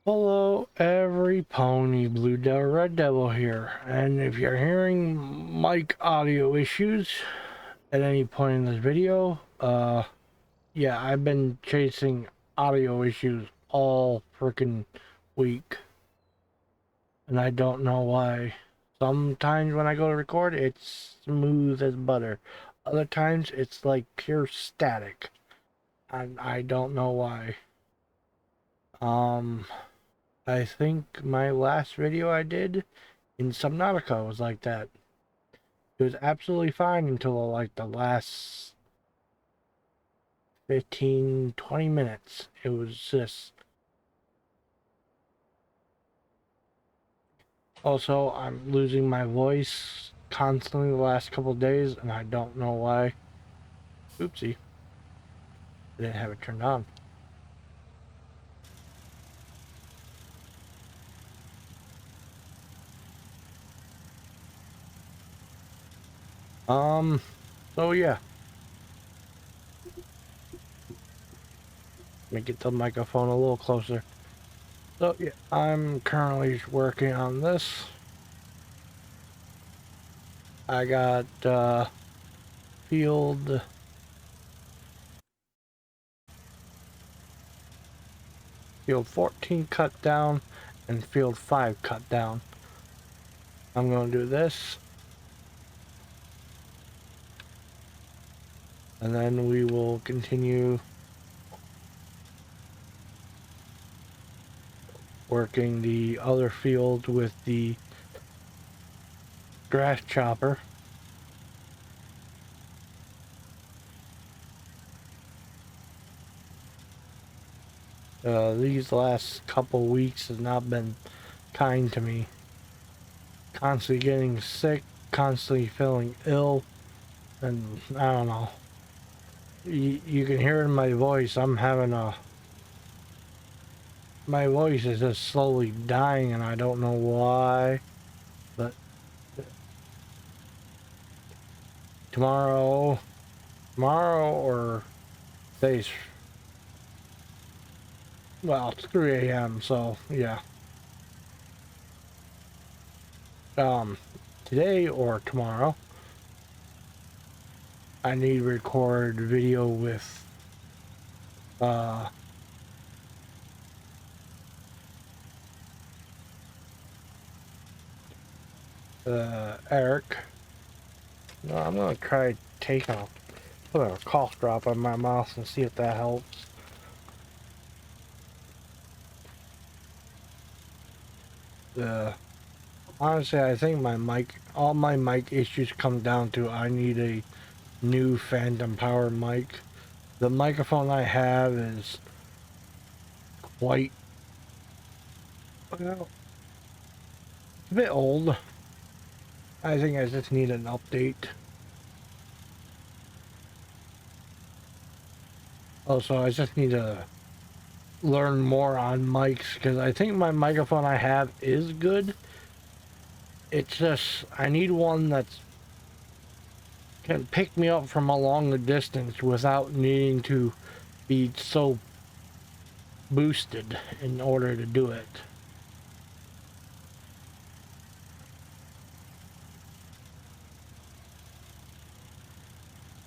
Hello, every pony, Blue Devil, Red Devil here. And if you're hearing mic audio issues at any point in this video, yeah, I've been chasing audio issues all freaking week, and I don't know why. Sometimes when I go to record, it's smooth as butter. Other times, it's like pure static, and I don't know why. Um, I think my last video I did in Subnautica was like that. It was absolutely fine until like the last 15-20 minutes. It was just. Also, I'm losing my voice constantly the last couple of days, and I don't know why. Oopsie. I didn't have it turned on. So yeah. Let me get the microphone a little closer. So yeah, I'm currently working on this. I got field field 14 cut down and field 5 cut down. I'm going to do this, and then we will continue working the other field with the grass chopper. These last couple weeks has not been kind to me. Constantly getting sick, constantly feeling ill, and I don't know. You can hear in my voice, my voice is just slowly dying, and I don't know why. But tomorrow or today's, well, it's 3 a.m. So yeah. Today or tomorrow, I need to record video with uh Eric. No, I'm gonna try taking put a cough drop on my mouth and see if that helps. Honestly, I think all my mic issues come down to I need a new phantom power mic. The microphone I have is quite, well, it's a bit old. I think I just need an update. Also, I just need to learn more on mics because I think my microphone I have is good. It's just I need one that's can pick me up from a longer distance without needing to be so boosted in order to do it.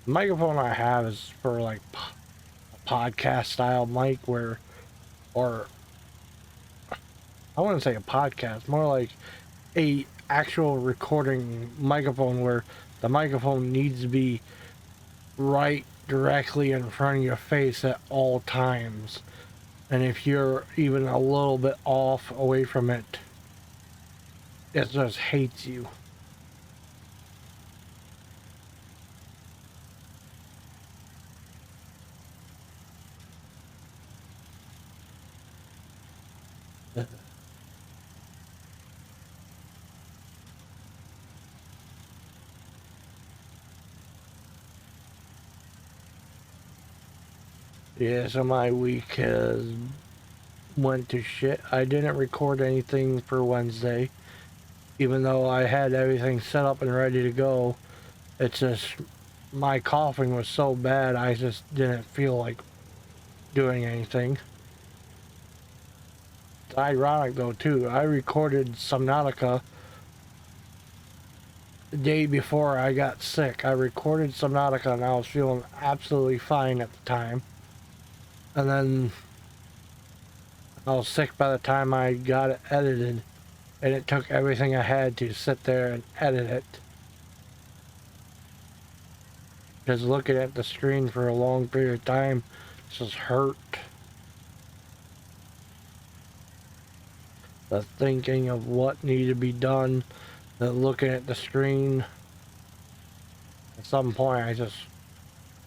The microphone I have is for like a podcast style mic or I wouldn't say a podcast, more like a actual recording microphone where the microphone needs to be right directly in front of your face at all times. And if you're even a little bit off away from it, it just hates you. Yeah, so my week has went to shit. I didn't record anything for Wednesday, even though I had everything set up and ready to go. It's just my coughing was so bad, I just didn't feel like doing anything. ironic though too. I recorded Subnautica the day before I got sick. I recorded Subnautica and I was feeling absolutely fine at the time. And then I was sick by the time I got it edited. And it took everything I had to sit there and edit it. Because looking at the screen for a long period of time just hurt. The thinking of what needed to be done, the looking at the screen. At some point I just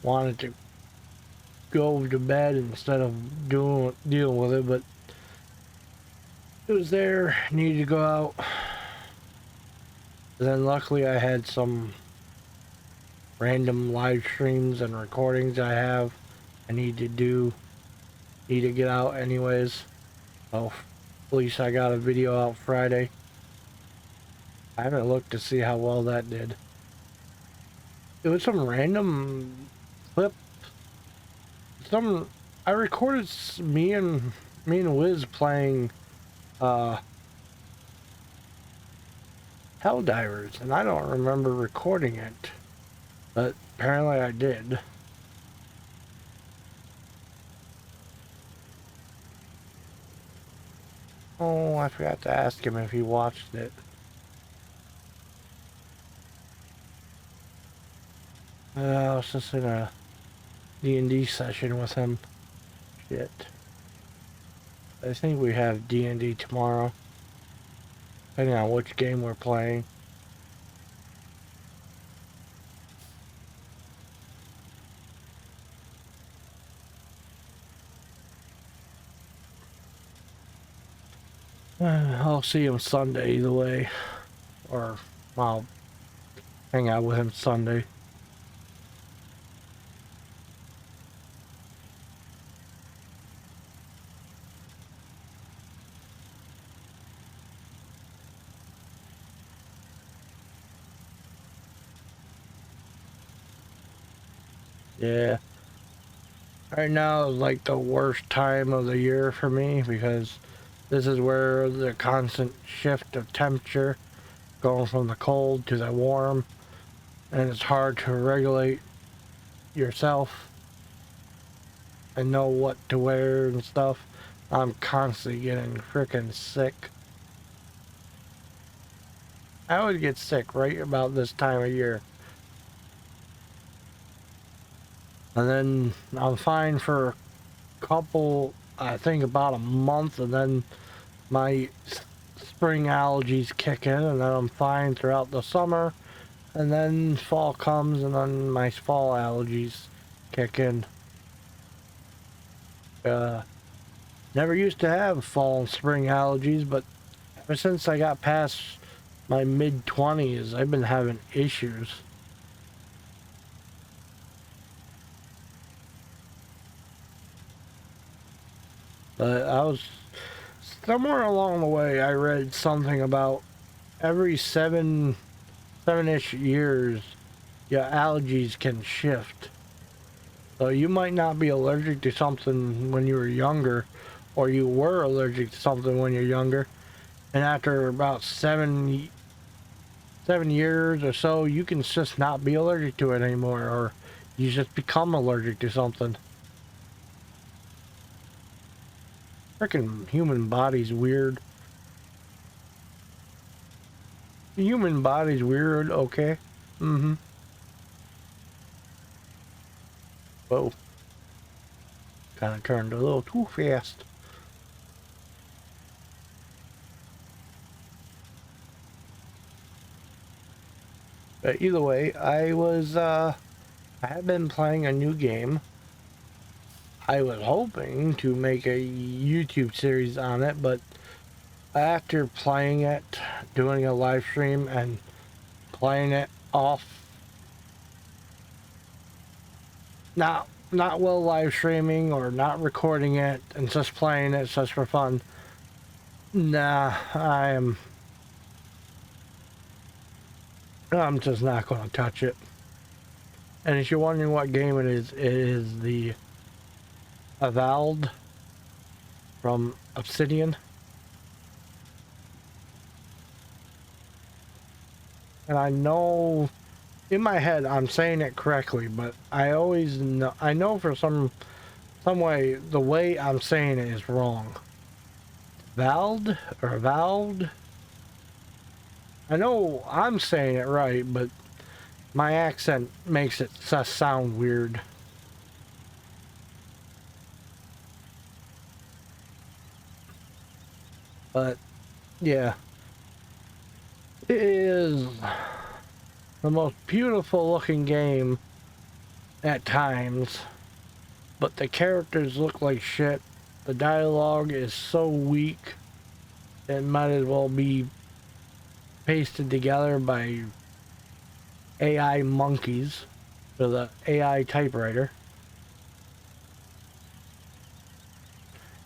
wanted to go to bed instead of dealing with it, but it was there, needed to go out. And then luckily I had some random live streams and recordings I need to get out anyways. Oh, at least I got a video out Friday. I haven't looked to see how well that did. It was some random clip. I recorded me and Wiz playing Helldivers, and I don't remember recording it, but apparently I did. Oh, I forgot to ask him if he watched it. I was just in a D&D session with him. Shit. I think we have D&D tomorrow, depending on which game we're playing. I'll see him Sunday either way, or I'll hang out with him Sunday. Yeah. Right now is like the worst time of the year for me because this is where the constant shift of temperature, going from the cold to the warm, and it's hard to regulate yourself and know what to wear and stuff. I'm constantly getting freaking sick. I always get sick right about this time of year. And then I'm fine for a couple, I think about a month, and then my spring allergies kick in, and then I'm fine throughout the summer. And then fall comes, and then my fall allergies kick in. Never used to have fall and spring allergies, but ever since I got past my mid-20s, I've been having issues. But I was somewhere along the way, I read something about every seven-ish years, your allergies can shift. So you might not be allergic to something when you were younger, or you were allergic to something when you're younger, and after about seven years or so, you can just not be allergic to it anymore, or you just become allergic to something. Freaking human body's weird. The human body's weird, okay? Mm-hmm. Whoa. Kind of turned a little too fast. But either way, I have been playing a new game. I was hoping to make a YouTube series on it, but after playing it, doing a live stream and playing it off, not well live streaming or not recording it and just playing it just for fun. Nah, I'm just not going to touch it. And if you're wondering what game it is the Avowed from Obsidian. and I know in my head I'm saying it correctly, but I always know, I know for some way the way I'm saying it is wrong. Vald or Vald? I know I'm saying it right, but my accent makes it sound weird. But yeah, it is the most beautiful looking game at times, but the characters look like shit. The dialogue is so weak, it might as well be pasted together by AI monkeys for the AI typewriter.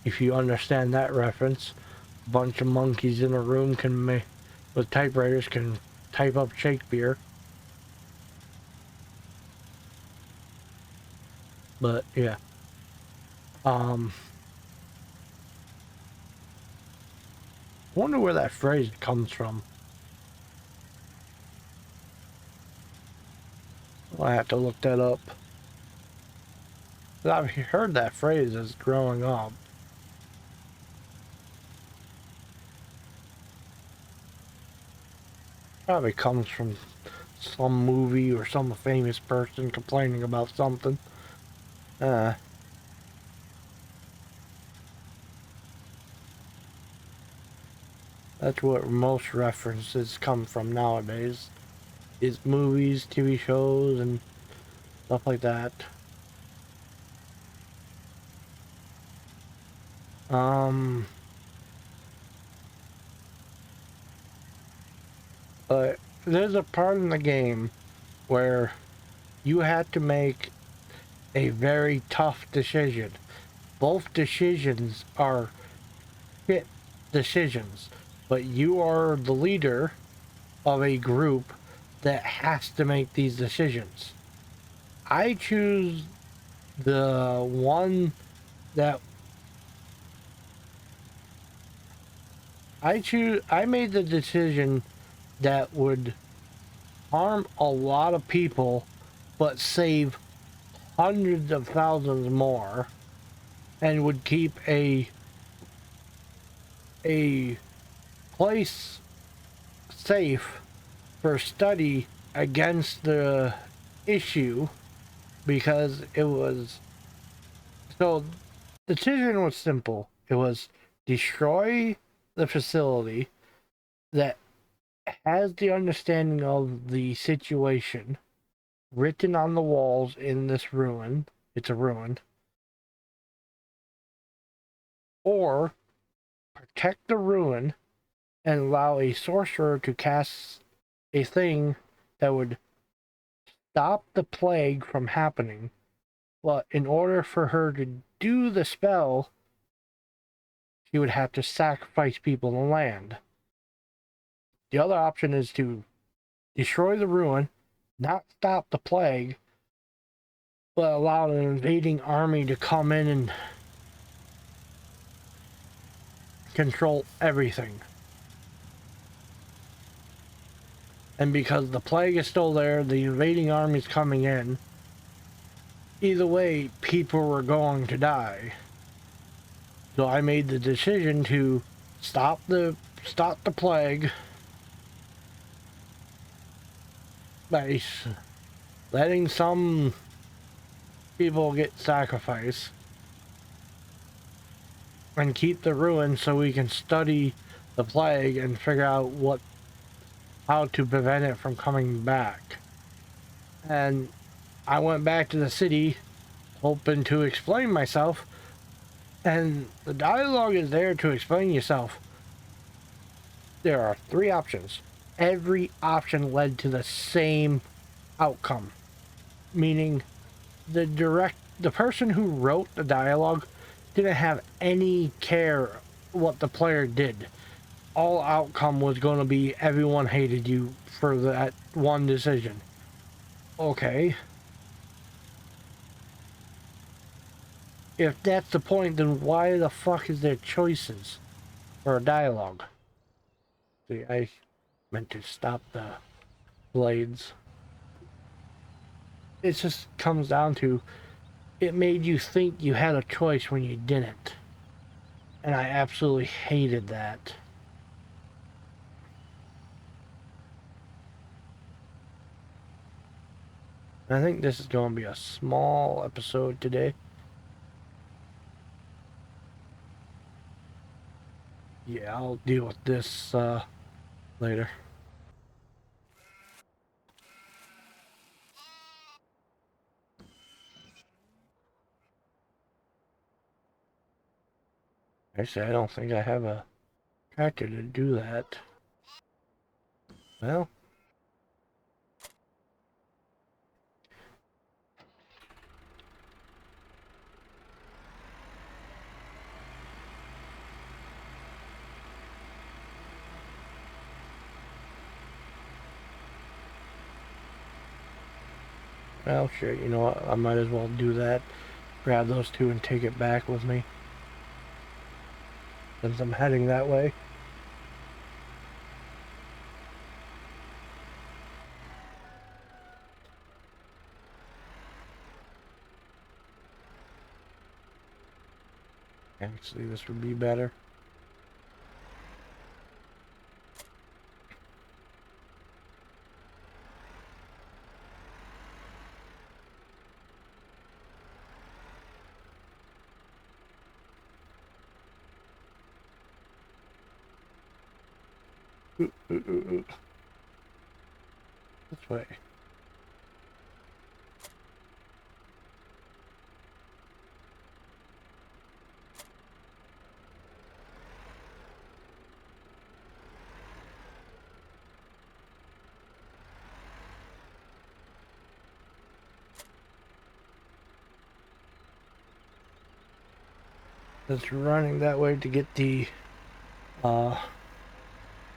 If you understand that reference, a bunch of monkeys in a room with typewriters can type up Shakespeare. But yeah, I wonder where that phrase comes from. I have to look that up. I've heard that phrase as growing up. Probably comes from some movie or some famous person complaining about something. Uh, that's what most references come from nowadays. Is movies, TV shows, and stuff like that. Um, but there's a part in the game where you had to make a very tough decision. Both decisions are shit decisions, but you are the leader of a group that has to make these decisions. I choose the one that I made the decision that would harm a lot of people but save hundreds of thousands more, and would keep a place safe for study against the issue, because it was so the decision was simple. It was destroy the facility that has the understanding of the situation written on the walls in this ruin. It's a ruin. Or protect the ruin and allow a sorcerer to cast a thing that would stop the plague from happening. But in order for her to do the spell, she would have to sacrifice people in the land. The other option is to destroy the ruin, not stop the plague, but allow an invading army to come in and control everything. And because the plague is still there, the invading army's coming in. Either way, people were going to die. So I made the decision to stop the plague by letting some people get sacrificed and keep the ruin so we can study the plague and figure out how to prevent it from coming back. And I went back to the city hoping to explain myself, and the dialogue is there to explain yourself. There are three options. Every option led to the same outcome, meaning the person who wrote the dialogue didn't have any care what the player did. All outcome was going to be everyone hated you for that one decision. Okay. If that's the point, then why the fuck is there choices for a dialogue? See, I meant to stop the blades. It just comes down to, it made you think you had a choice when you didn't. And I absolutely hated that. I think this is going to be a small episode today. Yeah, I'll deal with this later. Actually, I don't think I have a tractor to do that. Well, sure, you know what? I might as well do that. Grab those two and take it back with me, since I'm heading that way. Actually, this would be better. This way. Just running that way to get the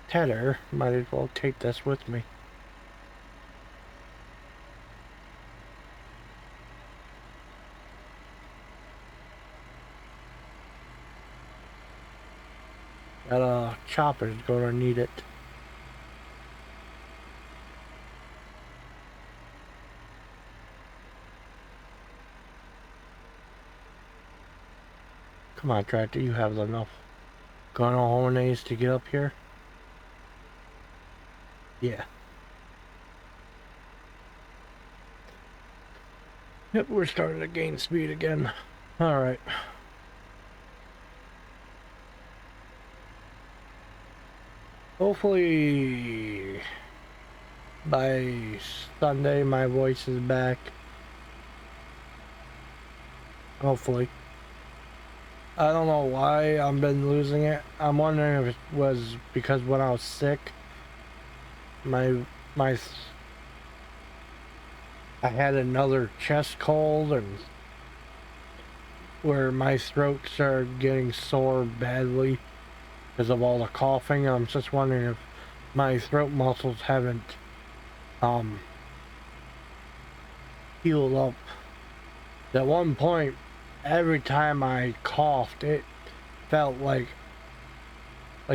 tether. Might as well take this with me. That chopper's gonna need it. Come on, tractor, you have enough cojones to get up here? Yeah. Yep, we're starting to gain speed again. Alright. Hopefully by Sunday my voice is back. Hopefully. I don't know why I've been losing it. I'm wondering if it was because when I was sick, I had another chest cold, and where my throat started getting sore badly because of all the coughing. I'm just wondering if my throat muscles haven't healed up. At one point, every time I coughed, it felt like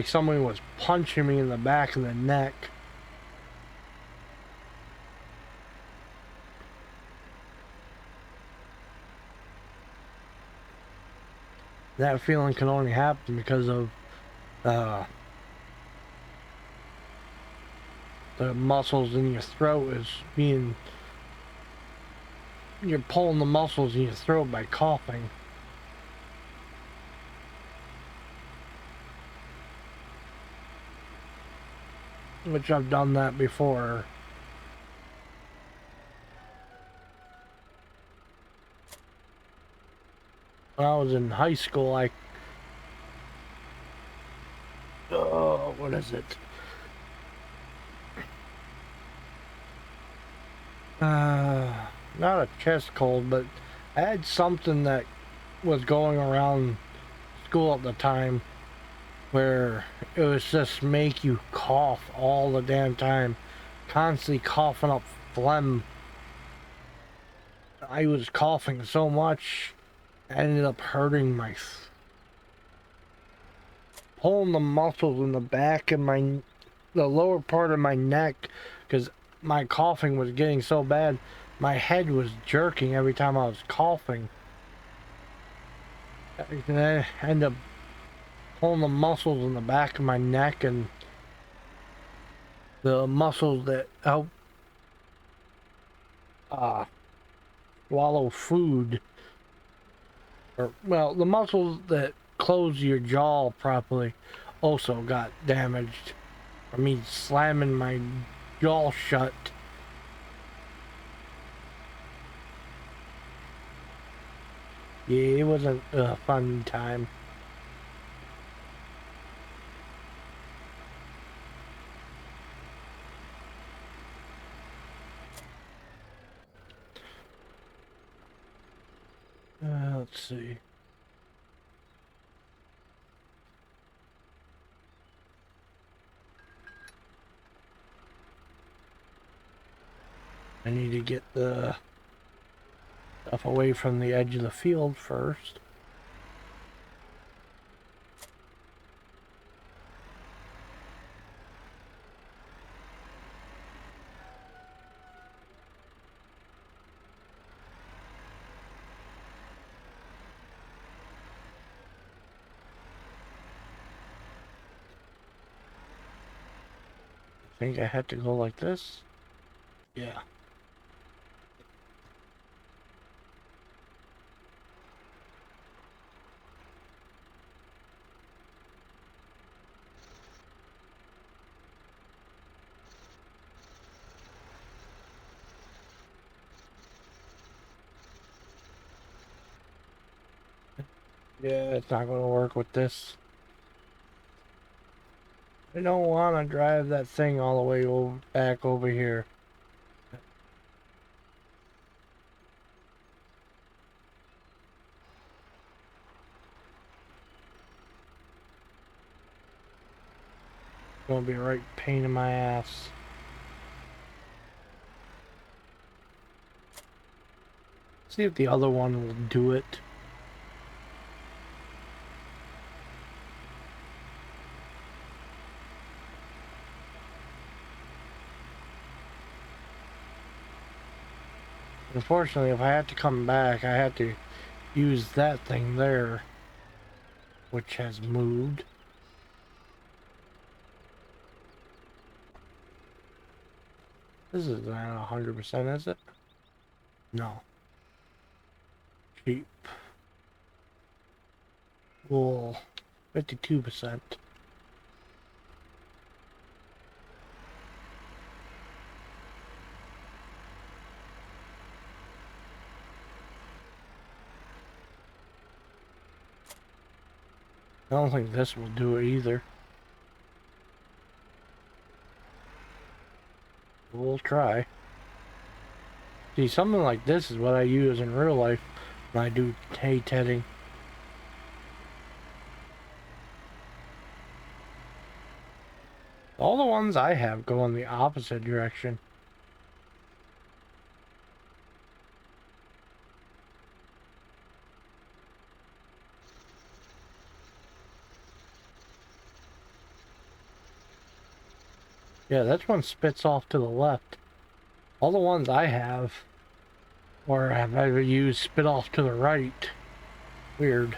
someone was punching me in the back of the neck. That feeling can only happen because of the muscles in your throat is being, you're pulling the muscles in your throat by coughing. Which I've done that before. When I was in high school, what is it? Not a chest cold, but I had something that was going around school at the time where it was just make you cough all the damn time, constantly coughing up phlegm. I was coughing so much, I ended up hurting pulling the muscles in the back of the lower part of my neck, because my coughing was getting so bad, my head was jerking every time I was coughing. And I ended up pulling the muscles in the back of my neck and the muscles that help swallow food, or well, the muscles that close your jaw properly also got damaged from me slamming my jaw shut. Yeah, it wasn't a fun time. Let's see. I need to get the stuff away from the edge of the field first. I think I had to go like this. Yeah. Yeah, it's not going to work with this. I don't want to drive that thing all the way back over here. It's going to be a right pain in my ass. See if the other one will do it. Unfortunately, if I had to come back, I had to use that thing there, which has moved. This is not 100%, is it? No. Cheap. Wool. 52%. I don't think this will do it either. We'll try. See, something like this is what I use in real life when I do hay tedding. All the ones I have go in the opposite direction. Yeah, that one spits off to the left. All the ones I have, or have ever used, spit off to the right. Weird.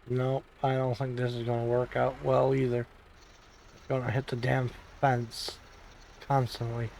Nope, I don't think this is going to work out well either. It's going to hit the damn fence constantly.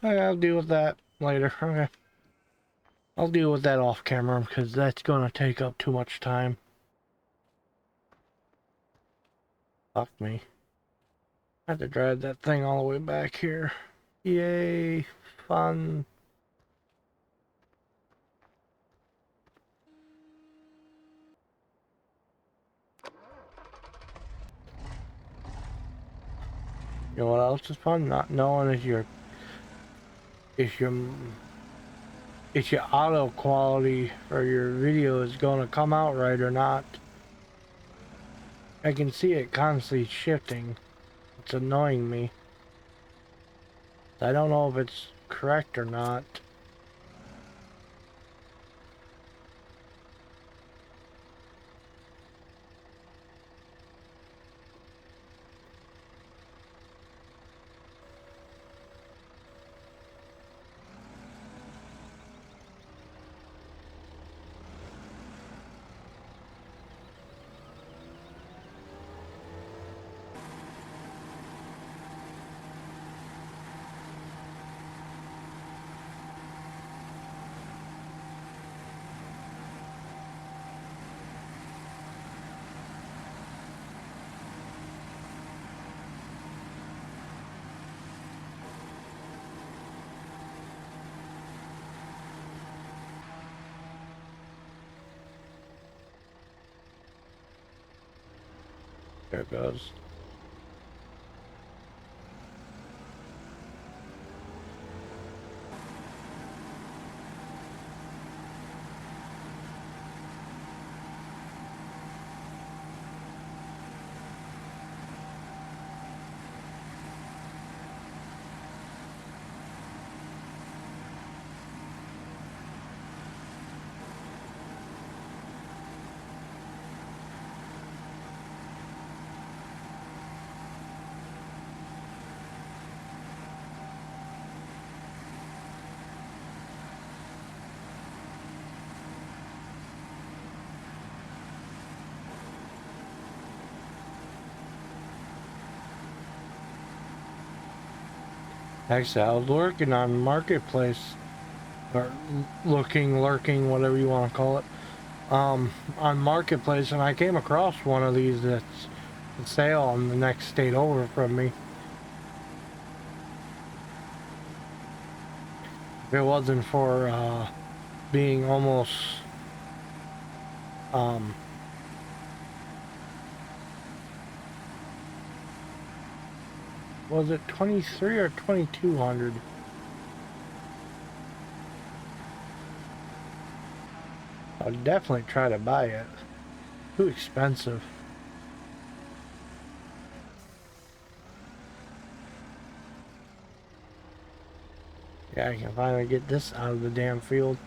I'll deal with that later. Okay. I'll deal with that off camera because that's gonna take up too much time. Fuck me. I had to drive that thing all the way back here. Yay, fun. You know what else is fun? Not knowing if your auto quality for your video is gonna come out right or not. I can see it constantly shifting. It's annoying me. I don't know if it's correct or not. There it goes. Actually, I was working on Marketplace, or lurking, whatever you want to call it, on Marketplace, and I came across one of these that's for sale on the next state over from me. If it wasn't for being almost was it 23 or 2200? I'll definitely try to buy it. Too expensive. Yeah, I can finally get this out of the damn field.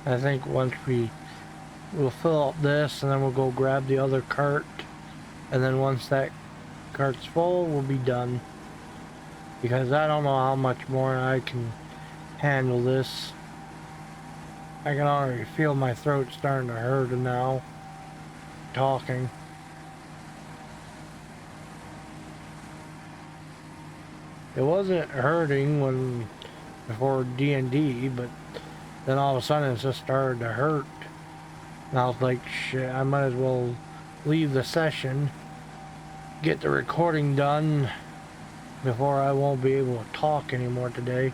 I think once we'll fill up this and then we'll go grab the other cart, and then once that cart's full we'll be done, because I don't know how much more I can handle this. I can already feel my throat starting to hurt now. Talking. It wasn't hurting when before D&D, but then all of a sudden it just started to hurt. And I was like, shit, I might as well leave the session, get the recording done before I won't be able to talk anymore today.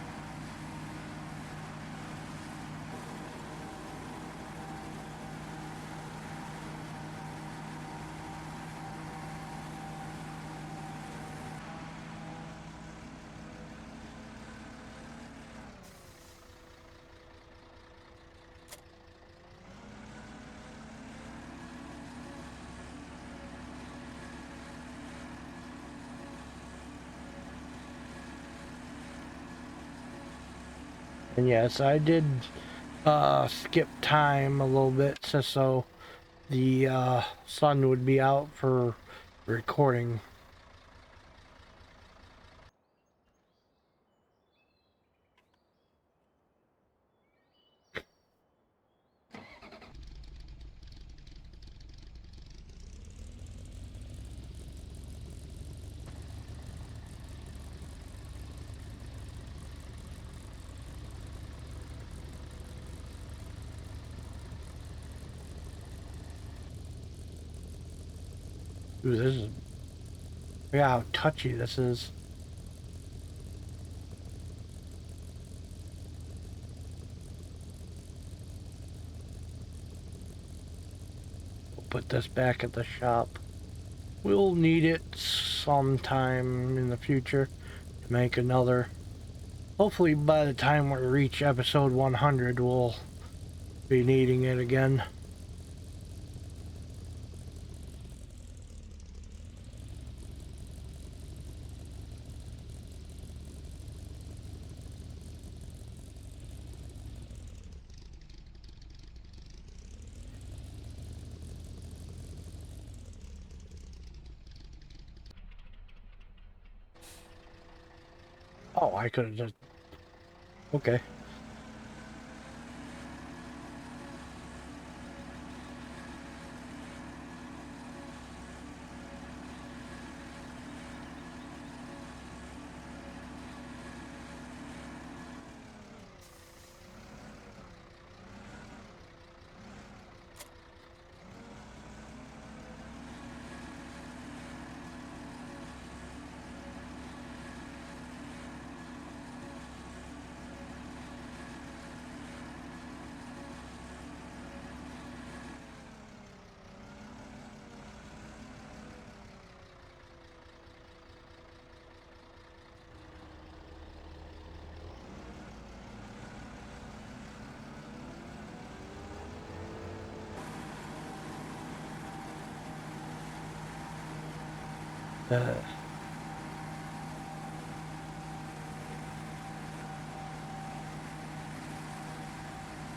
And yes, I did skip time a little bit just so the sun would be out for recording. Ooh, this is, look how touchy this is. We'll put this back at the shop. We'll need it sometime in the future to make another. Hopefully by the time we reach episode 100, we'll be needing it again. Oh, I could have just... Okay.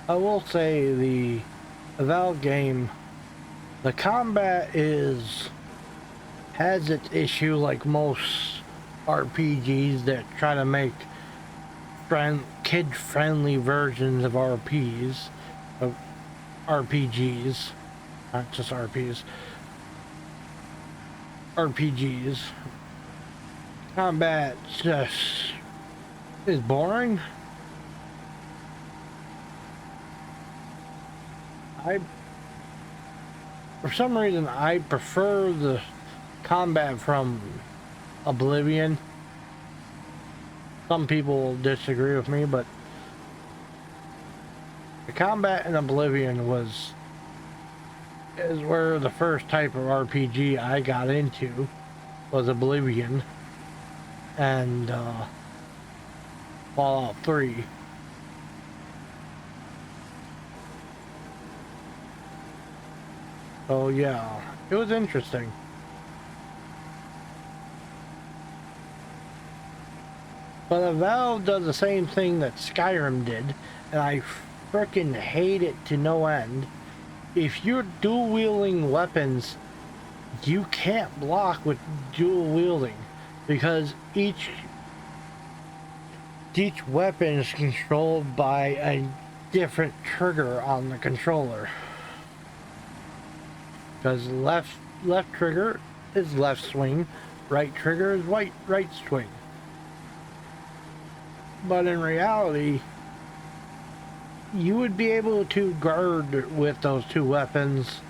I will say the Valve game, the combat has its issue like most RPGs that try to make kid-friendly versions of RPGs, not just RPGs. Combat just is boring. For some reason, I prefer the combat from Oblivion. Some people disagree with me, but the combat in Oblivion is where the first type of RPG I got into was Oblivion and Fallout 3. So yeah, it was interesting. But if Valve does the same thing that Skyrim did, and I frickin' hate it to no end. If you're dual wielding weapons, you can't block with dual wielding because each weapon is controlled by different trigger on the controller. Because left trigger is left swing, right trigger is right swing. But in reality, you would be able to guard with those two weapons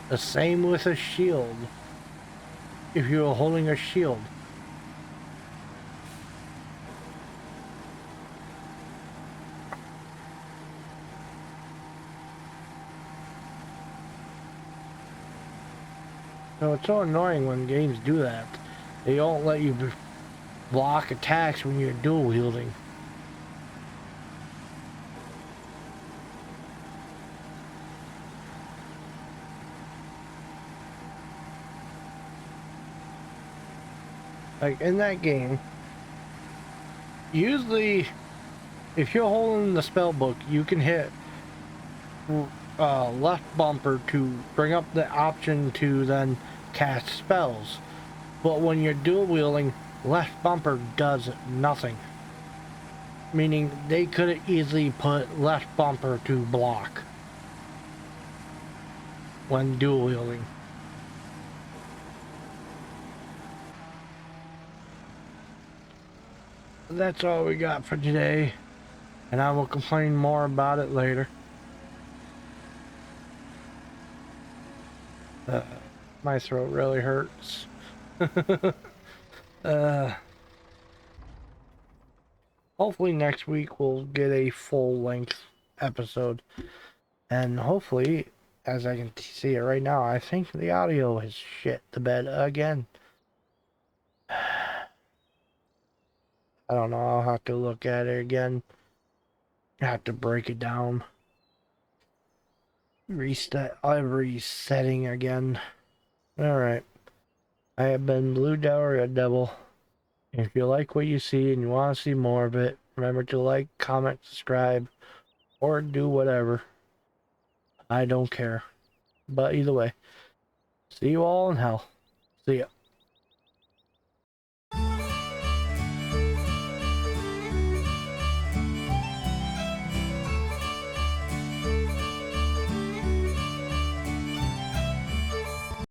the same with a shield if you were holding a shield. So it's so annoying when games do that. They don't let you block attacks when you're dual wielding. Like in that game, usually if you're holding the spell book, you can hit left bumper to bring up the option to then cast spells. But when you're dual wielding, left bumper does nothing. Meaning they could easily put left bumper to block when dual wielding. That's all we got for today, and I will complain more about it later. My throat really hurts. Hopefully next week we'll get a full-length episode, and hopefully, as I can see it right now, I think the audio has shit the bed again. I don't know, I'll have to look at it again. I have to break it down. Reset every setting again. Alright. I have been Blue Red Devil. If you like what you see and you want to see more of it, remember to like, comment, subscribe, or do whatever. I don't care. But either way, see you all in hell. See ya.